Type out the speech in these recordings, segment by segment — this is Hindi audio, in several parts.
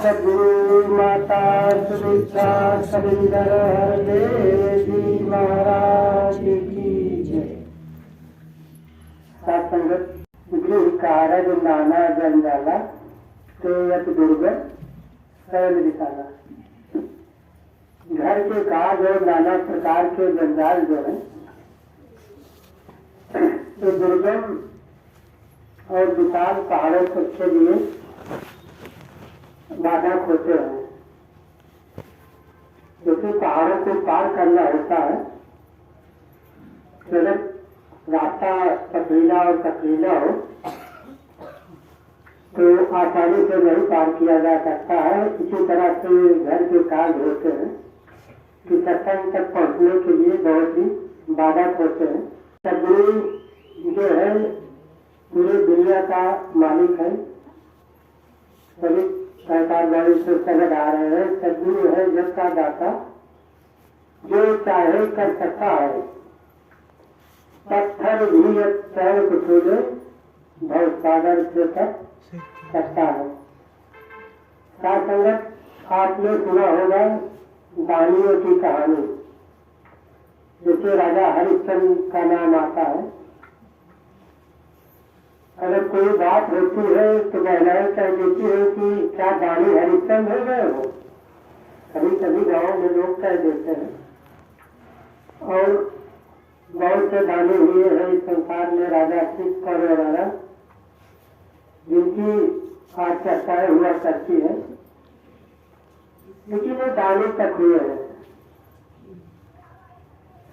सद्गुरु माता सुदीक्षा सविंदर हरदेव महाराज की जय। सत्संगत गृह कारज नाना जंजाला तेयत दुर्गत शैल दिखाना। घर के काज और नाना प्रकार के जंजाल जो है तो दुर्गम और विशाल पहाड़ों के लिए बाधक होते हैं। क्योंकि पहाड़ों को पार करना होता है, जब रास्ता पथरीला और कथरीला हो तो आसानी से नहीं पार किया जा सकता है। इसी तरह से घर के कार्य होते हैं कि सत्संग तक पहुंचने के लिए बहुत ही बाधक होते हैं। सद्गुरु जो है पूरे दुनिया का मालिक है, सभी सरकार वाले से समझ आ रहे हैं। सद्गुरु है जग का दाता, जो चाहे कर सकता है। पत्थर भी पैर को छोड़े भव सागर से तक सकता है। साथ संगत आपने सुना होगा दानियों की कहानी, जिसे राजा हरिश्चंद्र का नाम आता है। अगर कोई बात होती है तो महिलाएं कह देती है कि क्या दानी हरिश्चंद्र हो गए हो। कभी कभी गाँव में लोग कह देते हैं, और बहुत से दानी हुए हैं इस संसार में, राजा शिवकर वगैरह, जिनकी आज चर्चाएं हुआ करती है, लेकिन वो दानी तक हुए हैं।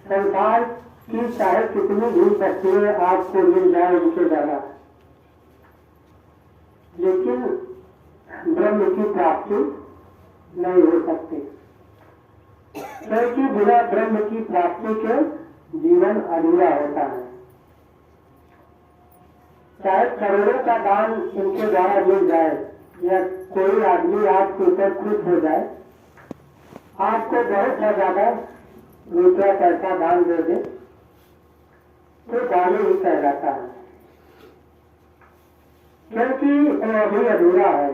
संसार की चाहे कितनी भी वस्तुएं आपको मिल जाए उनके द्वारा, लेकिन ब्रह्म की प्राप्ति नहीं हो सकती। क्योंकि बिना ब्रह्म की प्राप्ति के जीवन अधूरा होता है। चाहे करोड़ों का दान इनके द्वारा मिल जाए या कोई आदमी आपके ऊपर खुश हो जाए, आपको बहुत ज्यादा रुपया पैसा दान दे दे, तो दानी ही कहलाता है। क्योंकि वो अभी अधूरा है,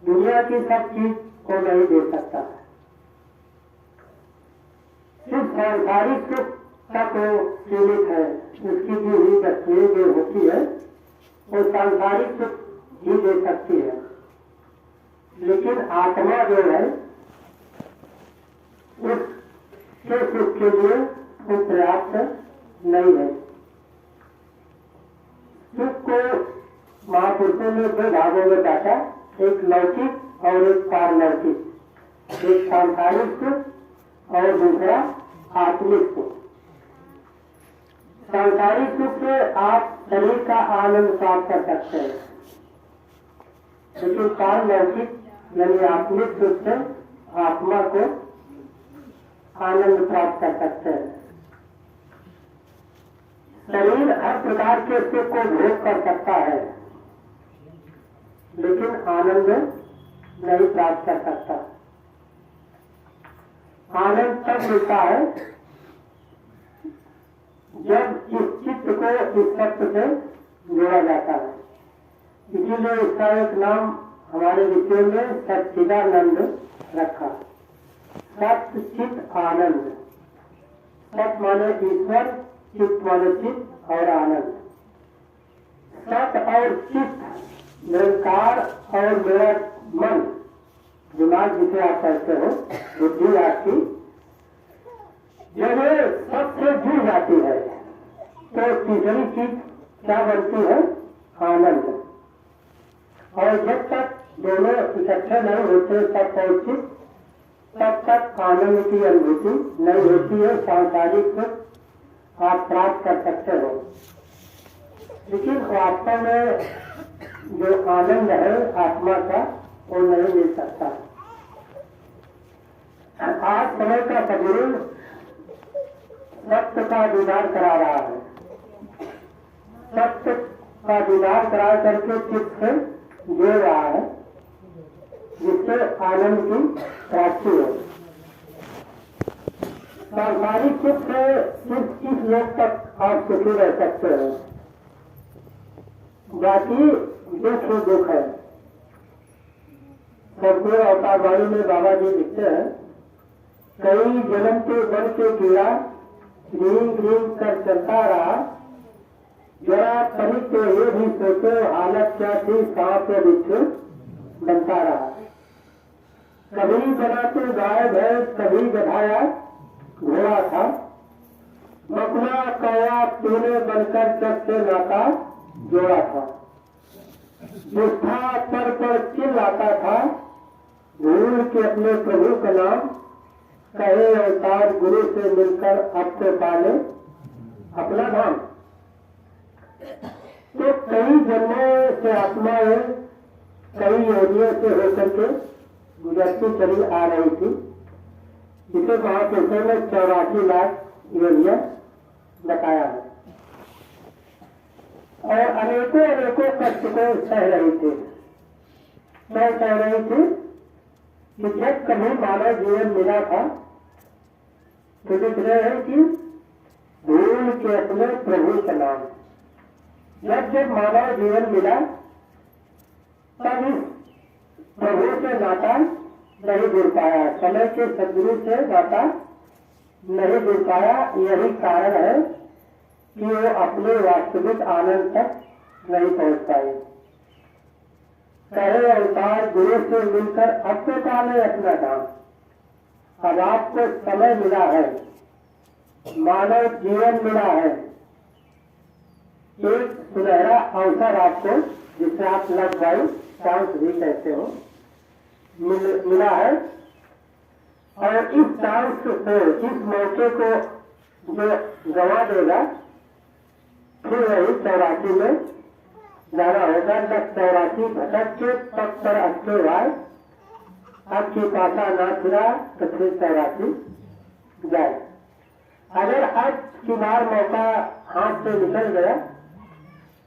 दुनिया की सब चीज को नहीं दे सकता। सिर्फ सांसारिक सुख तक वो सीमित है। उसकी दी हुई वस्तुएं जो होती है वो सांसारिक सुख ही दे सकती है, लेकिन आत्मा जो है उसके सुख के लिए वो पर्याप्त नहीं है। सुख को महापुरुषों ने दो भागों में बांटा, एक लौकिक और एक पारलौकिक। एक सांसारिक सुख और दूसरा आत्मिक सुख। सांसारिक सुख से आप शरीर का आनंद प्राप्त कर सकते हैं, लेकिन पारलौकिक यानी आत्मिक सुख से आत्मा को आनंद प्राप्त कर सकते हैं। शरीर हर प्रकार के सुख को भोग कर सकता है, लेकिन आनंद नहीं प्राप्त कर सकता। आनंद तब मिलता है जब इस चित्त को इस सत्य से जोड़ा जाता है। इसीलिए इसका एक नाम हमारे विषय में सच्चिदानंद रखा। सत्य चित्त आनंद। सत्य माने ईश्वर, चित्त माने चित्त और आनंद। सत्य और चित्त निरंकार और मेरा मन, दिमाग जिसे आप कहते हो, बुद्धि आपकी, जब सत्य से जुड़ जाती है तो तीसरी चीज क्या बनती है? आनंद। और जब तक दोनों इकट्ठे नहीं होते सत्य और चित्त, तब तक आनंद की अनुभूति नहीं होती है। सांसारिक सुख आप प्राप्त कर सकते हो, लेकिन वास्तव में जो आनंद है आत्मा का वो नहीं मिल सकता। आज समय का सद्गुरु सत्य का दीदार करा रहा है। सत्य का दीदार करा करके चित्त से जोड़ रहा है, जिससे आनंद की प्राप्ति हो। सांसारिक सुख से सिर्फ इस लोक तक आप सुखी रह सकते हैं, बाकी दुख ही दुख है। सदगुरु अवतार वाणी में बाबा जी लिखते हैं, कई जन्म के बन के कीड़ा ग्रीन ग्रीन कर चलता रहा, जरा तनिक तो ये भी सोचो हालत क्या थी, सांप के बिच्छू बनता रहा। कभी बनाते गाय भैंस, कभी गधाया घोड़ा था, बकरा कौवा तूने बनकर जब से नाता जोड़ा था। दुष्टा पर चिल्लाता था, भूल के अपने प्रभु का नाम, कहे अवतार गुरु से मिलकर अब तो पाले अपना धाम। तो कई जन्मों से आत्माएं कई योनियों से होकर के गुजरती चली आ रही थी। इसे महापुरुषों ने 84 लाख योनियां बताया है और अनेकों अनेकों कष्ट को सह रही थी। मैं कह रही थी कि जब कभी मानव जीवन मिला था तो दिख रहे हैं कि भूल के अपने प्रभु का नाम। जब मानव जीवन मिला तब इस प्रभु से नाता नहीं जुड़ पाया, समय के सदगुरु से नाता नहीं जुड़ पाया। यही कारण है कि वो अपने वास्तविक आनंद तक नहीं पहुंच पाए। कहे अवतार गुरु से मिलकर अब तो पाले अपना धाम। अब आपको समय मिला है, मानव जीवन मिला है, एक सुनहरा अवसर आपको, जिसे आप लग गए चांस भी कहते हो, मिला है। और इस चांस को, इस मौके को जो गवा देगा फिर वही 84 में जाना होगा। 84 भटक के तब पर अच्छे भाई अब की पासा ना फिरा तो फिर 84 जाए। अगर आज की बार मौका हाथ से निकल गया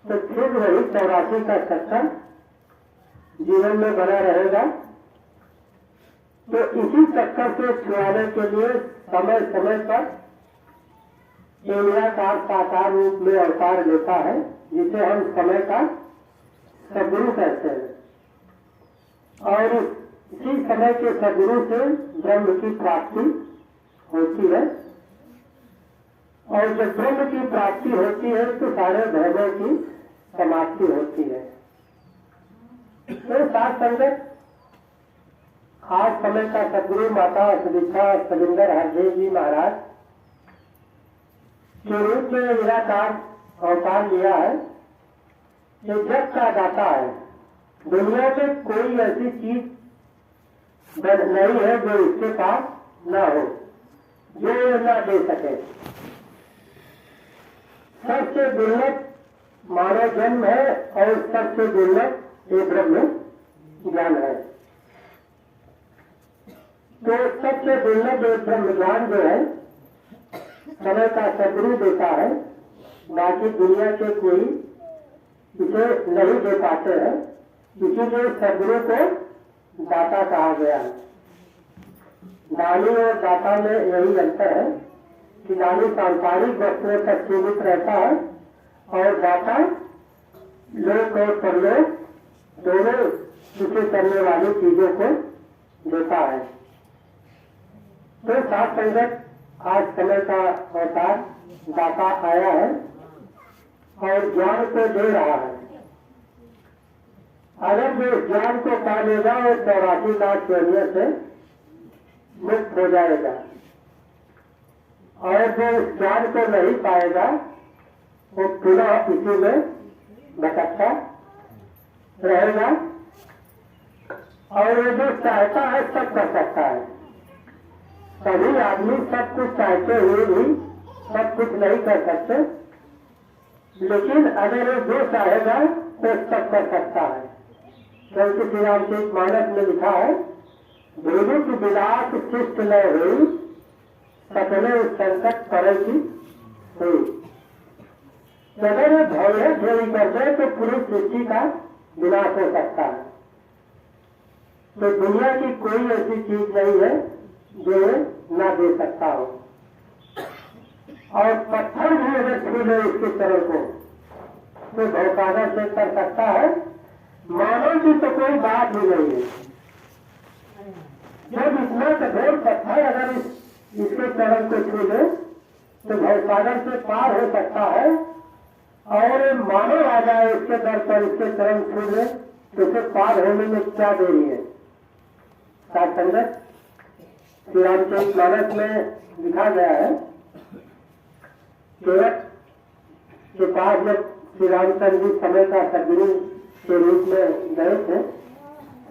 तो फिर वही 84 का चक्कर जीवन में बना रहेगा। तो इसी चक्कर से छुड़ाने के लिए समय समय पर निराकार साकार रूप में अवतार लेता है, जिसे हम समय का सदगुरु कहते हैं। और इसी समय के सदगुरु से ब्रह्म की प्राप्ति होती है। और जब ब्रह्म की प्राप्ति होती है तो सारे भयों की समाप्ति होती है। तो साथ संगत आज समय का सदगुरु माता सुदीक्षा सविंदर हरदेव जी महाराज के रूप में निराकार अवतार लिया है। ये जग का दाता है। दुनिया में कोई ऐसी चीज नहीं है जो इसके पास न हो, जो न दे सके। सबसे दुर्लभ मानव जन्म है और सबसे दुर्लभ ये ब्रह्म ज्ञान है। तो सबसे दुर्लभ ये ब्रह्म ज्ञान जो है समय का सदगुरु देता है। बाकी दुनिया के कोई इसे नहीं दे पाते हैं, इसीलिए सदगुरु को दाता कहा गया है। दानी और दाता में यही अंतर है कि दानी सांसारिक वस्तुओं तक सीमित रहता है और दाता लोक और परलोक दोनों सुखी करने वाली चीजों को देता है। तो साथ संगत आज समय का अवतार दाता आया है और ज्ञान को दे रहा है। अगर जो ज्ञान को पा लेगा वो 84 लाख योनियों से मुक्त हो जाएगा और जो उस ज्ञान को नहीं पाएगा वो पुनः इसी में भटकता रहेगा। और जो चाहता है सब कर सकता है। सभी आदमी सब कुछ चाहते हुए भी सब कुछ नहीं कर सकते, लेकिन अगर वो जो चाहेगा तो सब कर सकता है। क्योंकि श्री रामचरित मानस में लिखा है, विविध विलास शिष्ट न हुई, सकले संकट पड़े की हुई। अगर वो भय चोरी करते तो पूरी सृष्टि का विनाश हो सकता है। तो दुनिया की कोई ऐसी चीज नहीं है जो न दे सकता हो। और पत्थर भी अगर छू ले इसके चरण को तो भौकाना से कर सकता है। मानव की तो कोई बात ही नहीं है। चरण को छू ले तो भवसागर से पार हो सकता है, और मानव आ जाए इसके दर पर, इसके चरण छू ले तो उसे पार होने में क्या देरी है। साथ संगत श्री रामचरितमानस में लिखा गया है, केवट के पास जब श्री रामचंद्र जी समय का सदगुरु के रूप में गए थे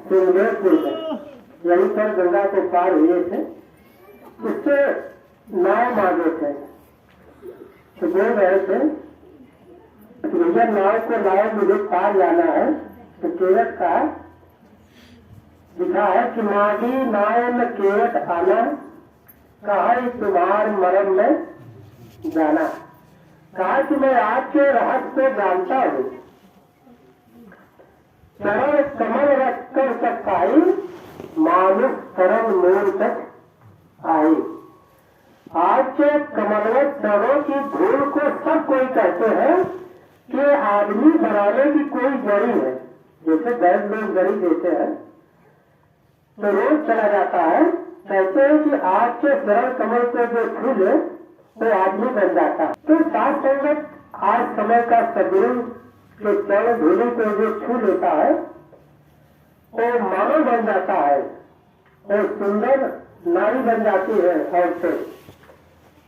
सिंहपुर में, यहीं पर गंगा को पार हुए थे, उससे नाव मांगे थे तो बोल रहे थे भैया नाव को लाओ, मुझे पार जाना है। तो केवट का लिखा है कि मागी नाव में केवट आना, कहा तुम्हार मरम में जाना। कहा कि मैं आपके रहस्य को जानता हूँ, चरण कमल रख कर तक आई, मानुष चरण मोर तक आई। आज के कमलवत चरणों की धूल को सब कोई कहते हैं कि आदमी बनाने की कोई जड़ी है। जैसे गैस लोग जड़ी देते हैं तो रोज चला जाता है, कहते हैं कि आज के चरण कमल को जो छू ले तो आदमी बन जाता है। तो साथ संगत आज समय का सदगुरु के चरण धूलि को जो छू लेता है वो मानव बन जाता है, और सुंदर नारी बन जाती है औरतें,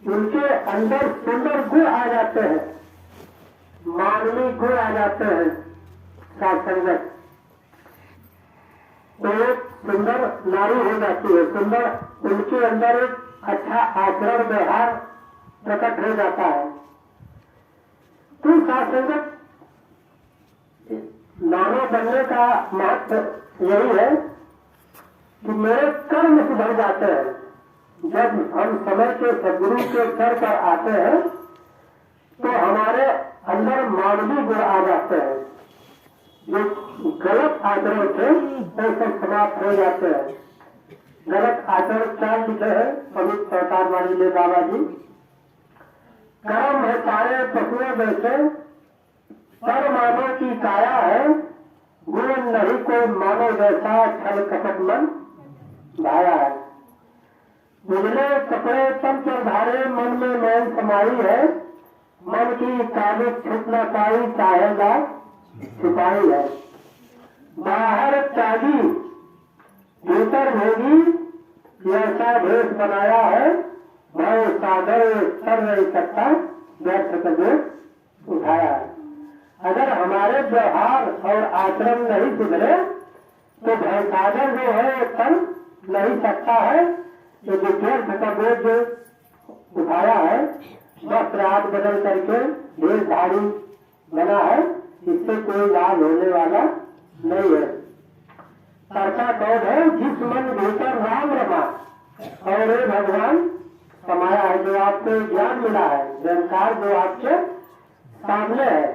उनके अंदर सुंदर गुण आ जाते हैं, मानवीय गुण आ जाते हैं। साथ संगत तो एक सुंदर नारी हो जाती है, सुंदर उनके अंदर एक अच्छा आचरण व्यवहार प्रकट हो जाता है। तो साथ संगत मानव बनने का महत्व यही है कि मेरे कर्म सुधर जाते हैं। जब हम समय के सदगुरु के स्तर पर आते हैं तो हमारे अंदर मानवीय गुण आ जाते हैं, जो गलत आचरण थे वो सब समाप्त हो जाते हैं। गलत आचरण क्या लिखे हैं पवित्र सरकार वाली ले बाबा जी, कर्म है सारे पशुओं में से, पर मानव की काया है, गुण नहीं को मानव जैसा छल कपट मन भाया है। उजले कपड़े तब चरधारे मन में मैल समाई है, मन की ताबीज छुप न पाई चाहेगा छुपाई है। बाहर त्यागी भीतर भोगी, ऐसा भेष बनाया है, भय सागर कर नहीं सकता, व्यर्थ कदम उठाया है। अगर हमारे व्यवहार और आचरण नहीं सुधरे तो भय सागर जो है कर नहीं सकता है। तो जो व्यर्थ का बोझ उठाया है, वस्त्र रात बदल करके भेषधारी बना है, इससे कोई लाभ होने वाला नहीं है। करता कौन है जिस मन भीतर राम रमा, और ये भगवान समाया है, जो आपको ज्ञान मिला है, निरंकार जो आपके सामने है।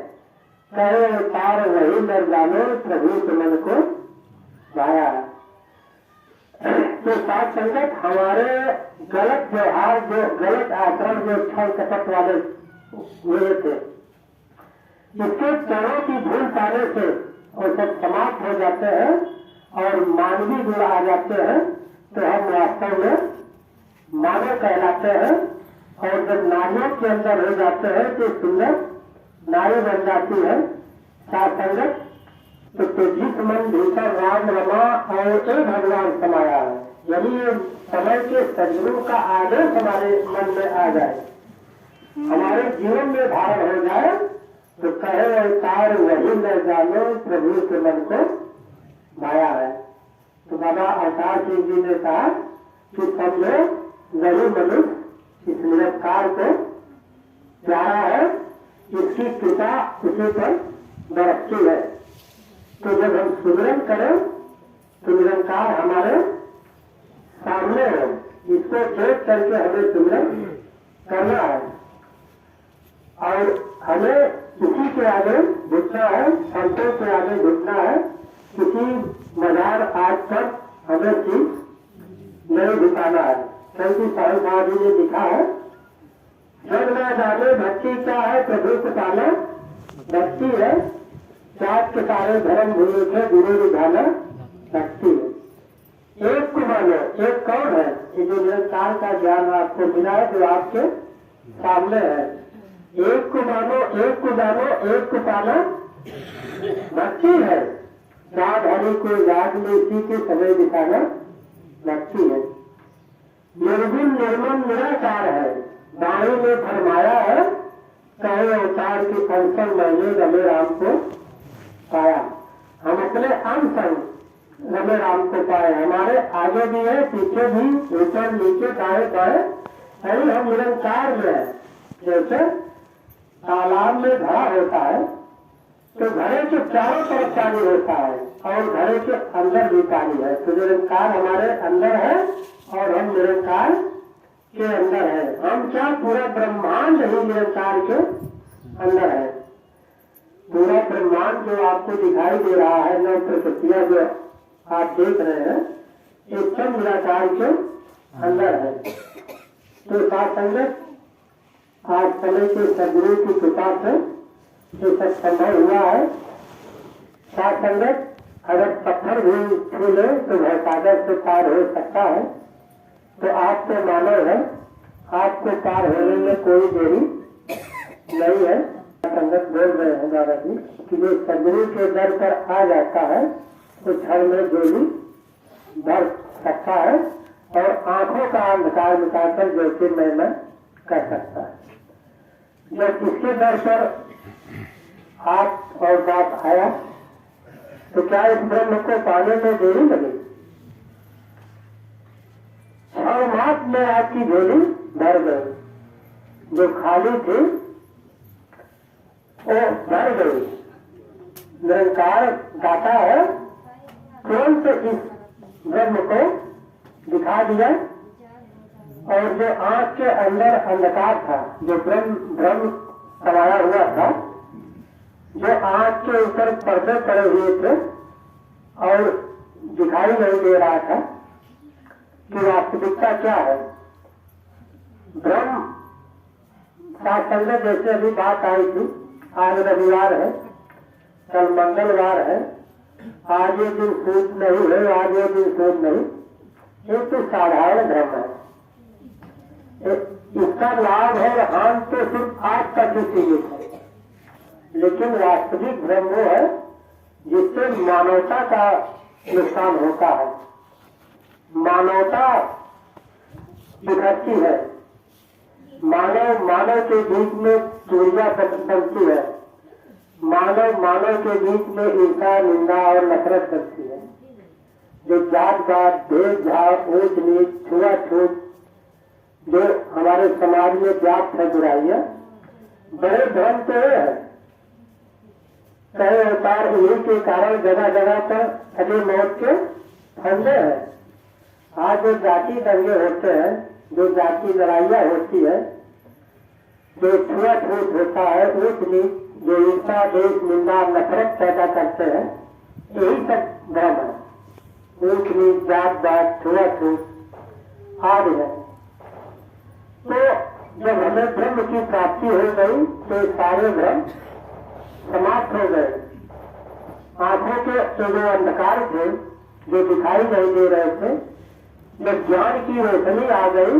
कहे पार वही नर जानो, प्रभु के मन को भाया है। तो साथ संगत हमारे गलत व्यवहार, जो गलत आचरण, जो छल कपट वाले हुए थे, इसके चरणों की धूल पाने से और सब समाप्त हो जाते हैं और मानवीय गुण आ जाते हैं, तो हम वास्तव में मानव कहलाते हैं। और जब नारियों के अंदर हो जाते हैं तो सुंदर नारी बन जाती है। साथ संगत तो जिस मन भीतर राम रमा और एक भगवान समाया है, यदि ये समय के सदगुरु का आदेश हमारे मन में आ जाए, हमारे जीवन में धारण हो जाए, तो कहे अवतार वही न जानो, प्रभु के मन को भाया है। तो बाबा अवतार सिंह जी ने कहा कि सब लोग वही मनुष्य इस निरंकार को प्यारा है, इसकी कृपा उसी पर बरसती है। तो जब हम सुमिरन करें तो निरंकार हमारे सामने है, इसको देख करके हमें सुमिरन करना है और हमें किसी के आगे झुकना है, संतों के आगे झुकना है। किसी मजार आज तक हमें चीज नहीं झुकाना है, क्योंकि साहिब महाराज जी ने लिखा है, जब न जाने भक्ति क्या है प्रभु को पाना भक्ति है, जात के सारे धर्म भूमि थे गुरु विधाना भक्ति है। एक को मानो, एक कौन है? ये जो निरंकार का ज्ञान आपको मिला है जो आपके सामने है, एक को मानो, एक को जानो, एक को पाना भक्ति है। साध हरि को याद में इसी के समय दिखाना भक्ति है। निर्गुण निर्मल निराकार है, वाणी में फरमाया है, कहे अवतार के अवसर मैंने रमे राम को पाया। हम अपने अंग रमे राम को पाए, हमारे आगे भी है, पीछे भी, ऊपर नीचे दाएं बाएं, अरे हम निरंकार में है। जैसे तालाब में घड़ा होता है तो घड़े के चारों तरफ पानी होता है और घड़े के अंदर भी पानी है, तो निरंकार हमारे अंदर है और हम निरंकार के अंदर है। हम क्या, पूरा ब्रह्मांड ही निरंकार के अंदर है। पूरा ब्रह्मांड जो आपको दिखाई दे रहा है, नौ प्रकृतियां जो आप देख रहे हैं, ये सब निराकार के अंदर है। तो साथ संगत आज समय के सदगुरु की कृपा से ये सब संभव हुआ है। साथ संगत अगर पत्थर भी छू ले तो वह कागज से पार हो सकता है, तो आप तो मानव है, आपको पार होने में कोई देरी नहीं है। संगत बोल रहे हैं दादा जी कि जो सदगुरु के दर पर आ जाता है तो क्षण में जोली भर सकता है और आंखों का अंधकार मिटाकर जैसे मैं कर सकता है। जब इसके दर पर आप और बात आया तो क्या इस ब्रह्म को पाने में देरी लगी? क्षण मात्र में आपकी झोली भर गई, जो खाली थी वो भर गई। निरंकार गाता है, तुरंत इस ब्रह्म को दिखा दिया और जो आंख के अंदर अंधकार था, जो ब्रह्म समाया हुआ था, जो आंख के ऊपर पर्दे पड़े हुए थे और दिखाई नहीं दे रहा था कि वास्तविकता क्या है। ब्रह्म साथ जैसे अभी बात आई थी, आज रविवार है, कल मंगलवार है, आज ये दिन सूद नहीं है, आज ये दिन सूद नहीं, ये तो साधारण धर्म है। इसका लाभ और हानि तो सिर्फ आज तक ही सीमित है, लेकिन वास्तविक धर्म वो है जिससे मानवता का नुकसान होता है, मानवता बिखरती है, मानव के बीच में दूरियां बनती है, मानव के बीच में ईर्षा, निंदा और नफरत बनती है। जो जात पात, भेदभाव, ऊंच नीच, छुआछूत जो हमारे समाज में व्याप्त है बुराइयां, बड़े धर्म तो है। कई अवतार उन्हीं के कारण जगह जगह पर सभी मौत के फंदे हैं। आज जो जाति दंगे होते हैं, जो जाति लड़ाइयां होती है, जो छुआछूत होता है, ऊंच नीच, जो ईर्षा, देश, निंदा, नफरत पैदा करते हैं, यही सब धर्म है। ऊंच नीच, जात पात, छुआछूत आदि है। तो जब हमें ब्रह्म की प्राप्ति हो गई तो सारे भ्रम समाप्त हो गए। आंखों के जो अंधकार थे, जो दिखाई नहीं दे रहे थे, जब ज्ञान की रोशनी आ गई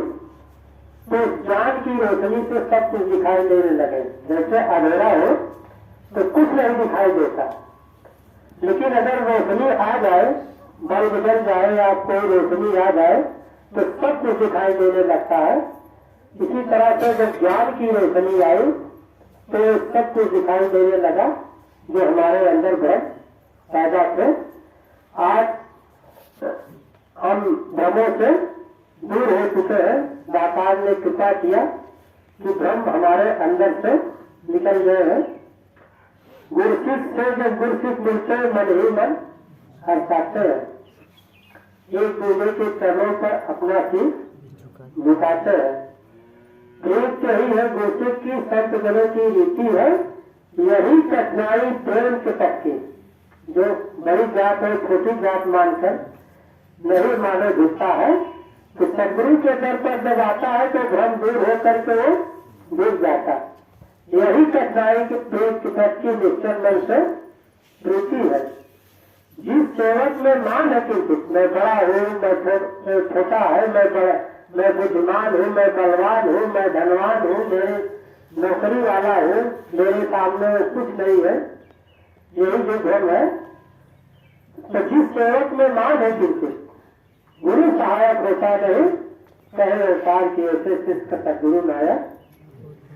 तो ज्ञान की रोशनी से सब कुछ दिखाई देने लगे। जैसे अंधेरा हो तो कुछ नहीं दिखाई देता, लेकिन अगर रोशनी आ जाए, बल्ब जल जाए या कोई रोशनी आ जाए तो सब कुछ दिखाई देने लगता है। इसी तरह से जब ज्ञान की रोशनी आई तो सब कुछ दिखाई देने लगा जो हमारे अंदर भ्रम पैदा थे। आज हम भ्रमों से दूर हो चुके हैं। दातार ने कृपा किया कि भ्रम हमारे अंदर से निकल गए हैं। गुरसिक से जब गुरसिक मिलते मन ही मन हर्षाते हैं, एक दूसरे के चरणों पर अपना शीश झुकाते हैं। एक यही है गुरसिक की संत जनों की रीति है, यही कठिनाई प्रेम के तक की, जो बड़ी जात और छोटी जात मानकर नहीं माने झुकता है, तो सदगुरु के दर पर जब आता है तो भ्रम दूर होकर के वो जुट जाता है। यही कठिनाई के प्रेम के तक की निश्चल मन से प्रीति है। जिस सेवक में मान है किंचित, मैं बड़ा हूँ, मैं छोटा है, मैं बुद्धिमान हूँ, मैं बलवान हूँ, मैं धनवान हूँ, मेरे नौकरी वाला हूँ, मेरे सामने कुछ नहीं है, यही जो भ्रम है। तो जिस सेवक में मान है किंचित, गुरु सहायक होता नहीं, कहे अवतार की ऐसे शिष्य का गुरु नायक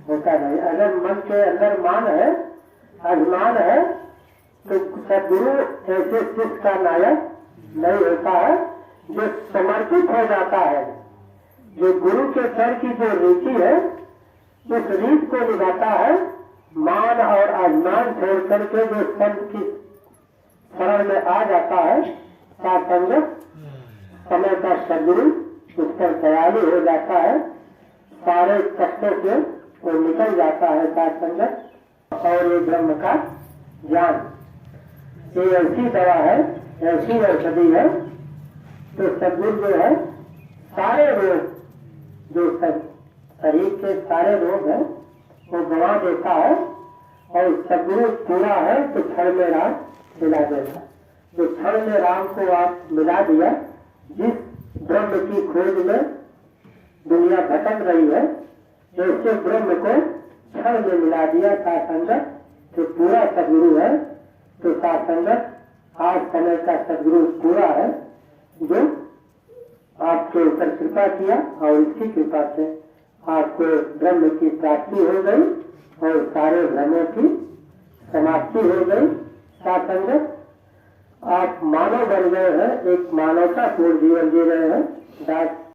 होता नहीं। अगर मन के अंदर मान है, अभिमान है, तो सदगुरु ऐसे शिष्य का नायक नहीं होता है। जो समर्पित हो जाता है, जो गुरु के सर की जो रीति है उस रीत को निभाता है, मान और अभिमान छोड़ करके जो संत की शरण में आ जाता है, सासंगत समय का सदगुरु उस पर दयालु हो जाता है, सारे कष्टों से वो निकल जाता है सासंगत। और ये ब्रह्म का ज्ञान, ये ऐसी दवा है, ऐसी औषधि है। तो सदगुरु जो है सारे रोग, जो शरीर के सारे रोग है वो गवा देता है। और सदगुरु पूरा है तो क्षण में राम मिला देता। तो क्षण में राम को आप मिला दिया। जिस ब्रह्म की खोज में दुनिया भटक रही है, ऐसे ब्रह्म को क्षण में मिला दिया सासंगत। तो पूरा सदगुरु है। तो सासंगत आज समय का सदगुरु पूरा है, जो आपके ऊपर कृपा किया और इसकी कृपा से आपको ब्रह्म की प्राप्ति हो गई और सारे भ्रमों की समाप्ति हो गई। सासंगत आप मानव बन गए हैं, एक मानवतापूर्ण जीवन जी रहे हैं। दास